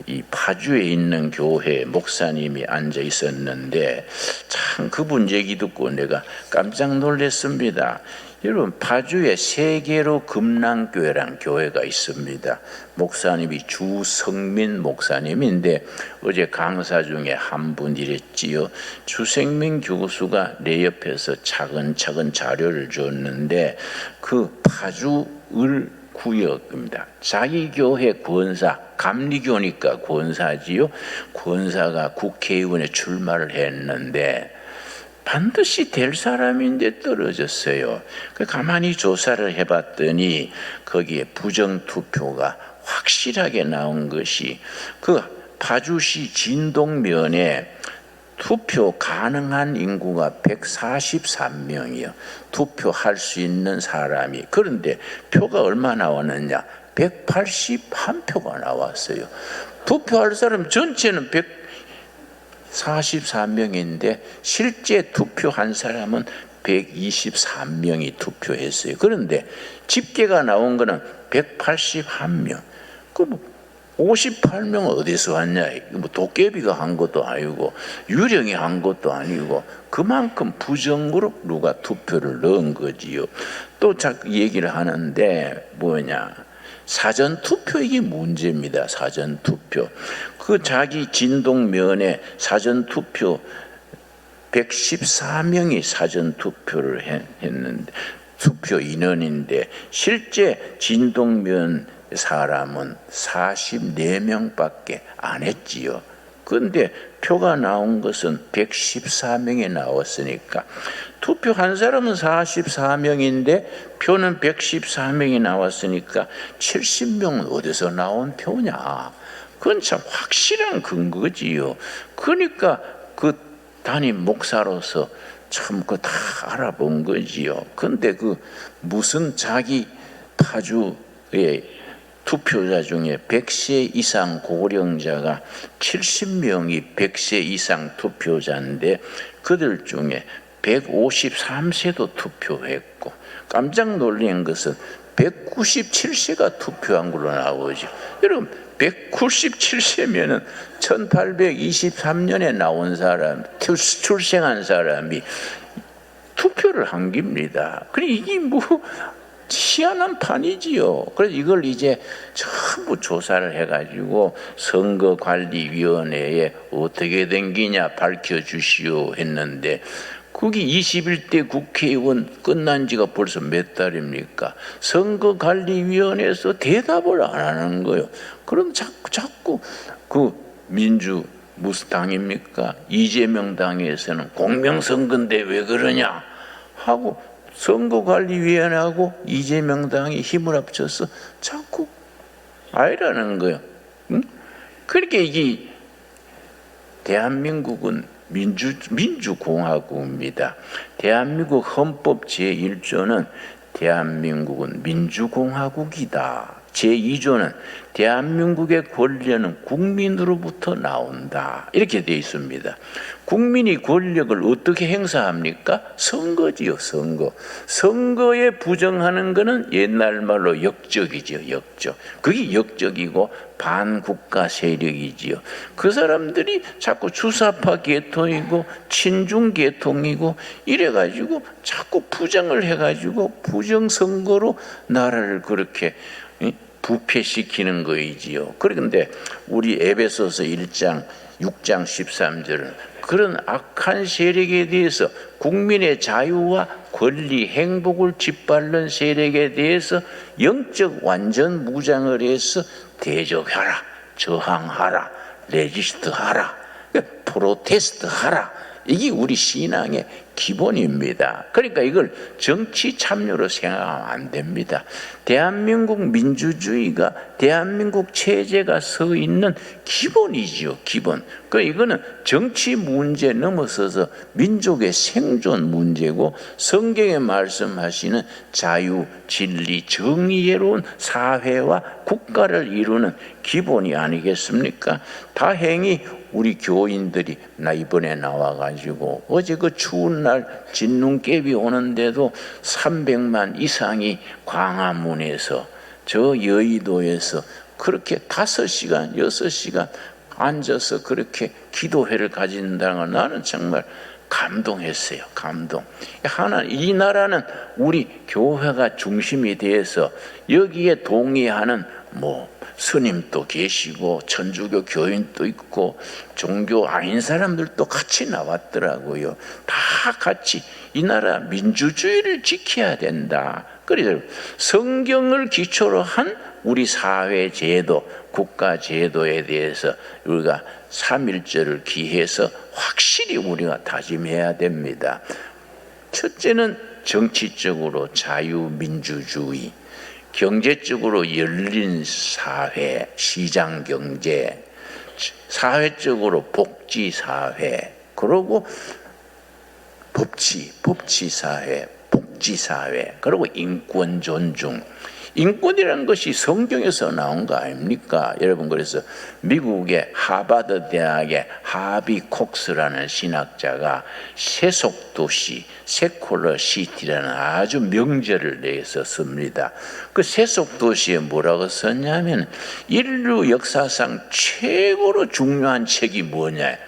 이 파주에 있는 교회 목사님이 앉아 있었는데 참 그분 얘기 듣고 내가 깜짝 놀랐습니다. 여러분, 파주에 세계로 금랑교회란 교회가 있습니다. 목사님이 주성민 목사님인데 어제 강사 중에 한 분 이랬지요. 주성민 교수가 내 옆에서 차근차근 자료를 줬는데 그 파주을 구역입니다. 자기 교회 권사, 감리교니까 권사지요. 권사가 국회의원에 출마를 했는데 반드시 될 사람인데 떨어졌어요. 가만히 조사를 해봤더니 거기에 부정투표가 확실하게 나온 것이 그 파주시 진동면에 투표 가능한 인구가 143명이요. 투표할 수 있는 사람이. 그런데 표가 얼마 나왔느냐? 181표가 나왔어요. 투표할 사람 전체는 144명인데 실제 투표한 사람은 123명이 투표했어요. 그런데 집계가 나온 거는 181명. 그 58명 어디서 왔냐? 뭐 도깨비가 한 것도 아니고 유령이 한 것도 아니고 그만큼 부정으로 누가 투표를 넣은 거지요. 또 자꾸 얘기를 하는데 뭐냐? 사전투표 이게 문제입니다. 사전투표. 그 자기 진동면에 사전투표 114명이 사전투표를 했는데 투표 인원인데 실제 진동면 사람은 44명밖에 안 했지요. 그런데 표가 나온 것은 114명이 나왔으니까 투표한 사람은 44명인데 표는 114명이 나왔으니까 70명은 어디서 나온 표냐? 그건 참 확실한 근거지요. 그러니까 그 담임 목사로서 참 그 다 알아본 거지요. 근데 그 무슨 자기 파주의 투표자 중에 100세 이상 고령자가 70명이 100세 이상 투표자인데 그들 중에 153세도 투표했고 깜짝 놀란 것은 197세가 투표한 걸로 나오죠. 여러분 197세면은 1823년에 나온 사람, 출생한 사람이 투표를 한 겁니다. 그래 이게 뭐 희한한 판이지요. 그래서 이걸 이제 전부 조사를 해가지고 선거관리위원회에 어떻게 된 기냐 밝혀주시오 했는데 그게 21대 국회의원 끝난 지가 벌써 몇 달입니까? 선거관리위원회에서 대답을 안 하는 거예요. 그럼 자꾸 그 무슨 당입니까? 이재명 당에서는 공명선거인데 왜 그러냐 하고 선거관리위원회하고 이재명 당이 힘을 합쳐서 자꾸 아니라는 거예요. 그렇게 이게 대한민국은 민주공화국입니다. 대한민국 헌법 제1조는 대한민국은 민주공화국이다. 제2조는 대한민국의 권력은 국민으로부터 나온다. 이렇게 되어 있습니다. 국민이 권력을 어떻게 행사합니까? 선거지요, 선거. 선거에 부정하는 것은 옛날 말로 역적이죠, 역적. 그게 역적이고 반국가 세력이지요. 그 사람들이 자꾸 주사파 계통이고 친중 계통이고 이래가지고 자꾸 부정을 해가지고 부정선거로 나라를 그렇게 부패시키는 거이지요. 그런데 우리 에베소서 1장 6장 13절은 그런 악한 세력에 대해서 국민의 자유와 권리, 행복을 짓밟는 세력에 대해서 영적 완전 무장을 해서 대적하라, 저항하라, 레지스트하라, 프로테스트하라. 이게 우리 신앙의 기본입니다. 그러니까 이걸 정치 참여로 생각하면 안 됩니다. 대한민국 민주주의가 대한민국 체제가 서 있는 기본이지요, 기본. 이거는 정치 문제 넘어서서 민족의 생존 문제고 성경에 말씀하시는 자유, 진리, 정의로운 사회와 국가를 이루는 기본이 아니겠습니까? 다행히 우리 교인들이 나 이번에 나와가지고 어제 그 추운 날 진눈깨비 오는데도 300만 이상이 광화문에서 저 여의도에서 그렇게 5시간, 6시간 앉아서 그렇게 기도회를 가진다는 걸 나는 정말 감동했어요. 감동. 이 나라는 우리 교회가 중심이 돼서 여기에 동의하는 스님도 계시고 천주교 교인도 있고 종교 아닌 사람들도 같이 나왔더라고요. 다 같이 이 나라 민주주의를 지켜야 된다. 그래서 성경을 기초로 한 우리 사회 제도, 국가 제도에 대해서 우리가 3.1절을 기해서 확실히 우리가 다짐해야 됩니다. 첫째는 정치적으로 자유민주주의, 경제적으로 열린 사회, 시장경제, 사회적으로 복지사회, 그리고 법치사회, 복지사회, 그리고 인권 존중. 인권이라는 것이 성경에서 나온 거 아닙니까? 여러분, 그래서 미국의 하버드 대학의 하비 콕스라는 신학자가 세속도시, 세쿨러 시티라는 아주 명제를 내서 씁니다. 그 세속도시에 뭐라고 썼냐면 인류 역사상 최고로 중요한 책이 뭐냐?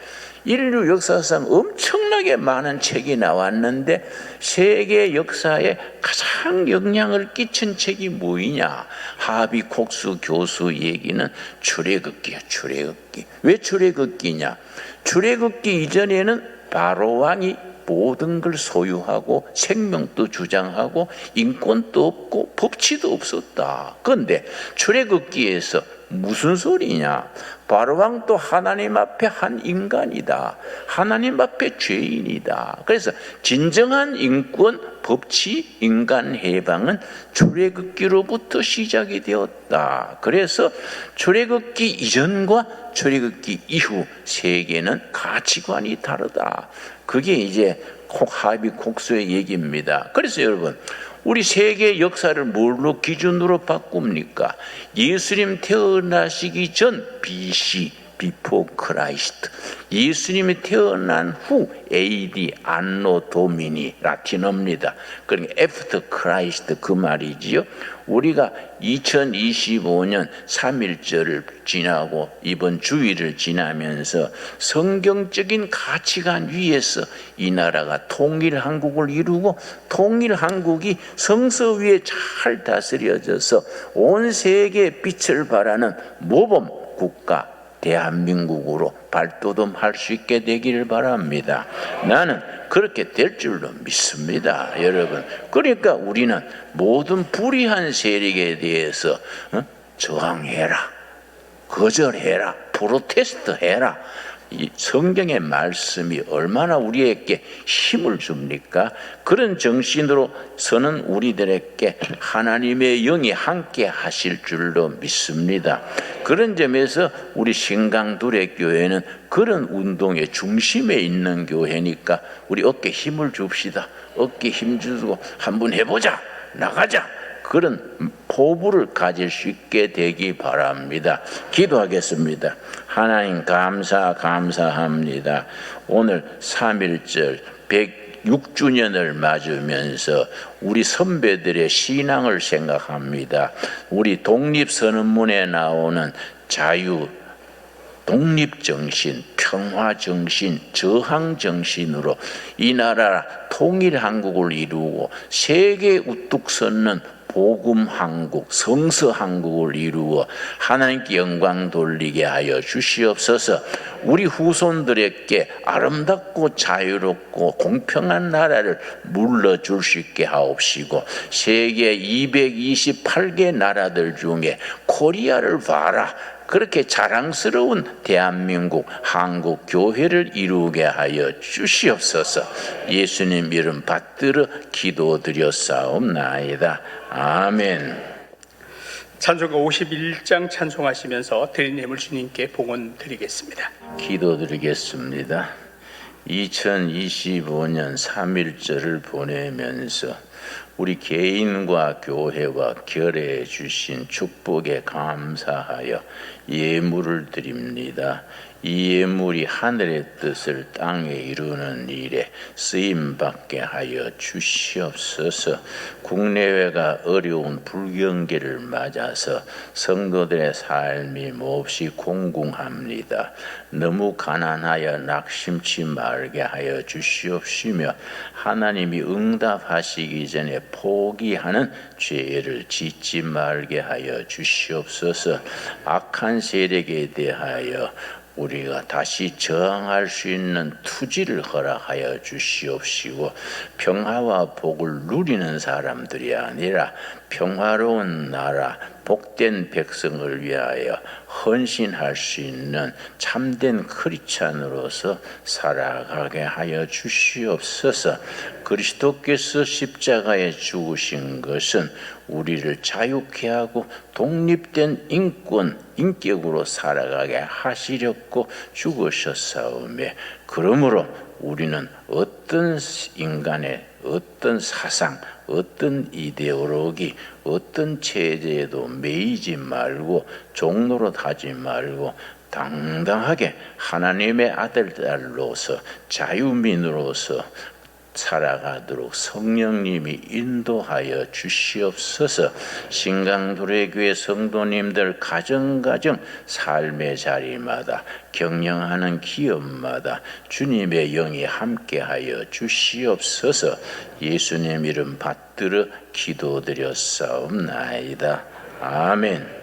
인류 역사상 엄청나게 많은 책이 나왔는데 세계 역사에 가장 영향을 끼친 책이 뭐이냐? 하비 콕스 교수 얘기는 출애굽기야, 출애굽기. 왜 출애굽기냐? 출애굽기 이전에는 바로 왕이 모든 걸 소유하고 생명도 주장하고 인권도 없고 법치도 없었다. 그런데 출애굽기에서 무슨 소리냐? 바로왕도 하나님 앞에 한 인간이다. 하나님 앞에 죄인이다. 그래서 진정한 인권, 법치, 인간 해방은 출애굽기로부터 시작이 되었다. 그래서 출애굽기 이전과 출애굽기 이후 세계는 가치관이 다르다. 그게 이제 하비 콕스의 얘기입니다. 그래서 여러분, 우리 세계 역사를 뭘로 기준으로 바꿉니까? 예수님 태어나시기 전 BC, Before Christ. 예수님이 태어난 후 AD, 안노 도미니, 라틴어입니다. 그러니까 After Christ 그 말이지요. 우리가 2025년 3.1절을 지나고 이번 주일을 지나면서 성경적인 가치관 위에서 이 나라가 통일한국을 이루고 통일한국이 성서 위에 잘 다스려져서 온 세계에 빛을 발하는 모범 국가 대한민국으로 발돋움할 수 있게 되기를 바랍니다. 나는 그렇게 될 줄로 믿습니다, 여러분. 그러니까 우리는 모든 불의한 세력에 대해서 저항해라, 거절해라, 프로테스트해라. 이 성경의 말씀이 얼마나 우리에게 힘을 줍니까? 그런 정신으로 서는 우리들에게 하나님의 영이 함께 하실 줄로 믿습니다. 그런 점에서 우리 신강둘의 교회는 그런 운동의 중심에 있는 교회니까 우리 어깨 힘을 줍시다. 어깨 힘 주고 한번 해보자, 나가자. 그런 포부를 가질 수 있게 되기 바랍니다. 기도하겠습니다. 하나님 감사합니다. 오늘 3.1절 106주년을 맞으면서 우리 선배들의 신앙을 생각합니다. 우리 독립선언문에 나오는 자유, 독립정신, 평화정신, 저항정신으로 이 나라 통일한국을 이루고 세계에 우뚝 섰는 복음한국, 성서한국을 이루어 하나님께 영광 돌리게 하여 주시옵소서. 우리 후손들에게 아름답고 자유롭고 공평한 나라를 물러줄 수 있게 하옵시고, 세계 228개 나라들 중에 코리아를 봐라, 그렇게 자랑스러운 대한민국 한국 교회를 이루게 하여 주시옵소서. 예수님 이름 받들어 기도드렸사옵나이다. 아멘. 찬송가 51장 찬송하시면서 드린 예물 주님께 봉헌 드리겠습니다. 기도드리겠습니다. 2025년 3.1절을 보내면서 우리 개인과 교회와 결례해 주신 축복에 감사하여 예물을 드립니다. 이 예물이 하늘의 뜻을 땅에 이루는 일에 쓰임받게 하여 주시옵소서. 국내외가 어려운 불경기를 맞아서 성도들의 삶이 몹시 공공합니다. 너무 가난하여 낙심치 말게 하여 주시옵시며, 하나님이 응답하시기 전에 포기하는 죄를 짓지 말게 하여 주시옵소서. 악한 세력에 대하여 우리가 다시 저항할 수 있는 투지를 허락하여 주시옵시고, 평화와 복을 누리는 사람들이 아니라 평화로운 나라, 복된 백성을 위하여 헌신할 수 있는 참된 크리스찬으로서 살아가게 하여 주시옵소서. 그리스도께서 십자가에 죽으신 것은 우리를 자유케 하고 독립된 인격으로 살아가게 하시려고 죽으셨사오매, 그러므로 우리는 어떤 인간의 어떤 사상, 어떤 이데올로기, 어떤 체제에도 매이지 말고 종노릇 하지 말고 당당하게 하나님의 아들딸로서 자유민으로서 살아가도록 성령님이 인도하여 주시옵소서. 신강도래교회 성도님들 가정가정 삶의 자리마다 경영하는 기업마다 주님의 영이 함께하여 주시옵소서. 예수님 이름 받들어 기도드렸사옵나이다. 아멘.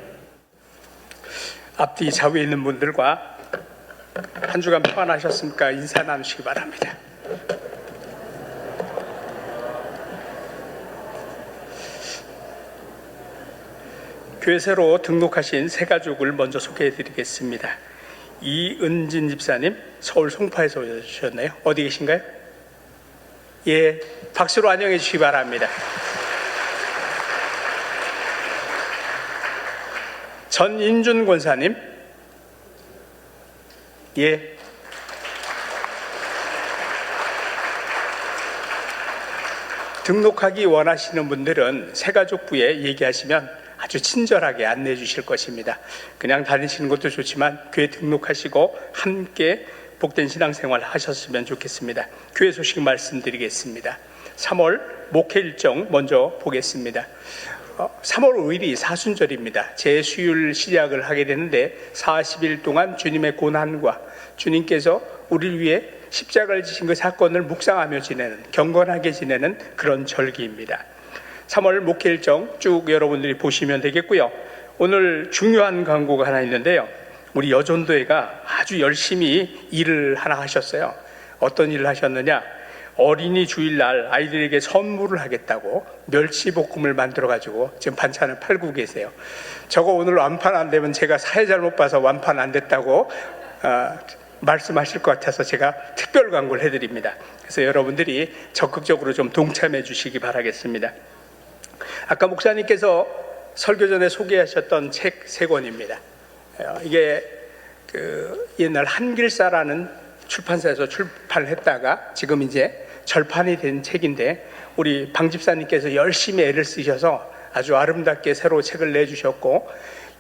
앞뒤 좌우에 있는 분들과 한 주간 평안하셨습니까? 인사 나누시기 바랍니다. 교회 새로 등록하신 새 가족을 먼저 소개해 드리겠습니다. 이은진 집사님, 서울 송파에서 오셨네요. 어디 계신가요? 예, 박수로 환영해 주시기 바랍니다. 전인준 권사님, 예. 등록하기 원하시는 분들은 새가족부에 얘기하시면 아주 친절하게 안내해 주실 것입니다. 그냥 다니시는 것도 좋지만 교회 등록하시고 함께 복된 신앙생활 하셨으면 좋겠습니다. 교회 소식 말씀드리겠습니다. 3월 목회 일정 먼저 보겠습니다. 3월 5일이 사순절입니다. 재수일 시작을 하게 되는데 40일 동안 주님의 고난과 주님께서 우리를 위해 십자가를 지신 그 사건을 묵상하며 지내는, 경건하게 지내는 그런 절기입니다. 3월 목회 일정 쭉 여러분들이 보시면 되겠고요. 오늘 중요한 광고가 하나 있는데요. 우리 여전도회가 아주 열심히 일을 하나 하셨어요. 어떤 일을 하셨느냐? 어린이 주일날 아이들에게 선물을 하겠다고 멸치볶음을 만들어가지고 지금 반찬을 팔고 계세요. 저거 오늘 완판 안 되면 제가 사회 잘못 봐서 완판 안 됐다고 말씀하실 것 같아서 제가 특별 광고를 해드립니다. 그래서 여러분들이 적극적으로 좀 동참해 주시기 바라겠습니다. 아까 목사님께서 설교 전에 소개하셨던 책 3권입니다. 이게 옛날 한길사라는 출판사에서 출판을 했다가 지금 이제 절판이 된 책인데, 우리 방 집사님께서 열심히 애를 쓰셔서 아주 아름답게 새로 책을 내주셨고,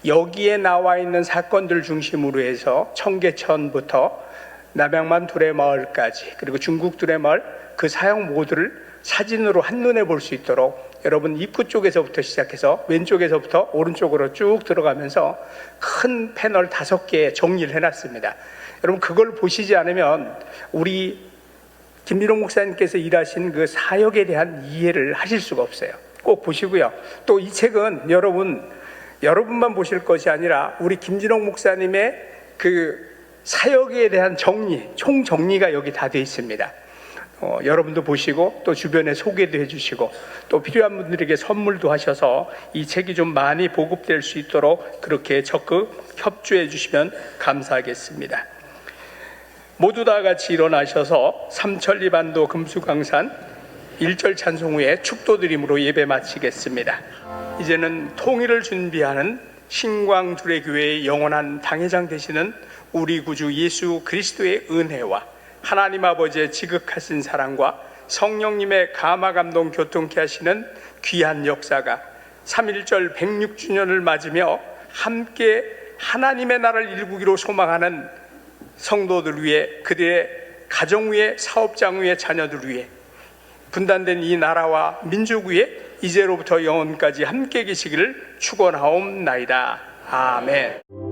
여기에 나와 있는 사건들 중심으로 해서 청계천부터 남양만 두레마을까지, 그리고 중국 두레마을 그 사역 모두를 사진으로 한눈에 볼 수 있도록 여러분 입구 쪽에서부터 시작해서 왼쪽에서부터 오른쪽으로 쭉 들어가면서 큰 패널 5개에 정리를 해놨습니다. 여러분 그걸 보시지 않으면 우리 김진홍 목사님께서 일하신 그 사역에 대한 이해를 하실 수가 없어요. 꼭 보시고요. 또 이 책은 여러분만 보실 것이 아니라 우리 김진홍 목사님의 그 사역에 대한 정리, 총 정리가 여기 다 되어 있습니다. 여러분도 보시고 또 주변에 소개도 해주시고 또 필요한 분들에게 선물도 하셔서 이 책이 좀 많이 보급될 수 있도록 그렇게 적극 협조해 주시면 감사하겠습니다. 모두 다 같이 일어나셔서 삼천리반도 금수강산 1절 찬송 후에 축도드림으로 예배 마치겠습니다. 이제는 통일을 준비하는 신광두레교회의 영원한 당회장 되시는 우리 구주 예수 그리스도의 은혜와 하나님 아버지의 지극하신 사랑과 성령님의 감화감동 교통케 하시는 귀한 역사가 3.1절 106주년을 맞으며 함께 하나님의 나라를 일구기로 소망하는 성도들 위해, 그들의 가정 위에, 사업장 위에, 자녀들 위해, 분단된 이 나라와 민족 위에 이제로부터 영원까지 함께 계시기를 축원하옵나이다. 아멘.